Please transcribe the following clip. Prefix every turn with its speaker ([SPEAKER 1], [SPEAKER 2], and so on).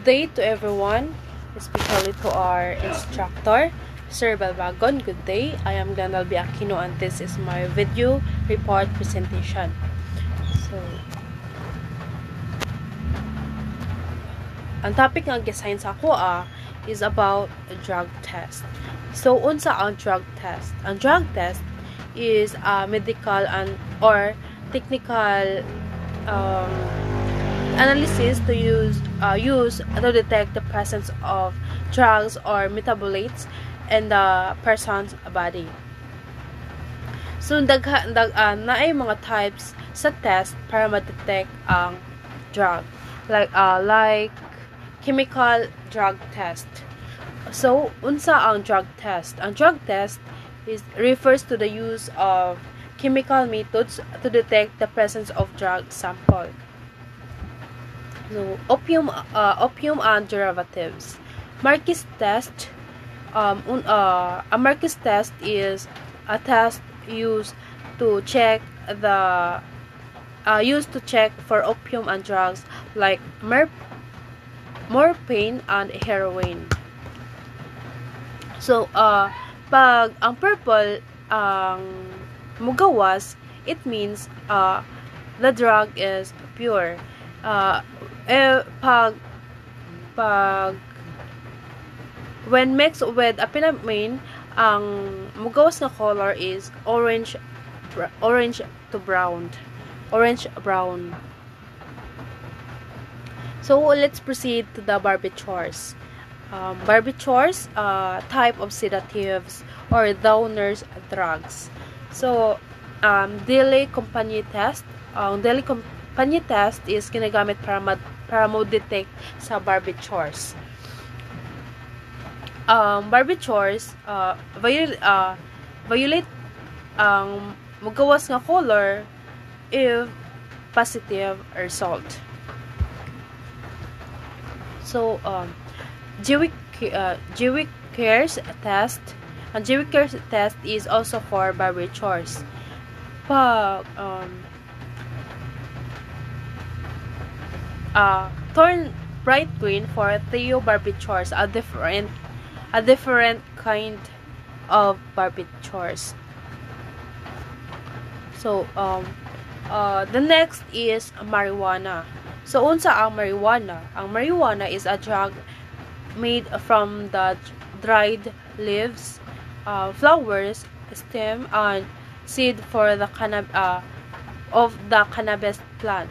[SPEAKER 1] Good day to everyone, especially to our instructor, Sir Balbagon. Good day. I am Glanalby Aquino and this is my video report presentation. So, ang topic nga gi-assign sa ako is about a drug test. So, unsa ang drug test? Ang drug test is a medical or technical analysis to use to detect the presence of drugs or metabolites in the person's body. So naay mga types sa test para ma-detect ang drug, like chemical drug test. So unsa ang drug test? Ang drug test refers to the use of chemical methods to detect the presence of drug sample. So, opium and derivatives. Marquis test. A Marquis test is a test used to check for opium and drugs like morphine and heroin. So, pag ang purple ang mugawas, it means the drug is pure. When mixed with apinamine, ang mugawas na color is orange brown. So let's proceed to the barbiturates. Barbiturates, type of sedatives or downers drugs. So daily company test. Daily company test is ginagamit para mo-detect sa barbiturates. Barbiturates violet ang mugawas nga color if positive result. So Jewish test. Ang Jewish test is also for barbiturates. Turn bright green for thiobarbiturates, a different kind of barbiturates. So the next is marijuana. So unsa ang marijuana? Ang marijuana is a drug made from the dried leaves, flowers, stem, and seed for the of the cannabis plant.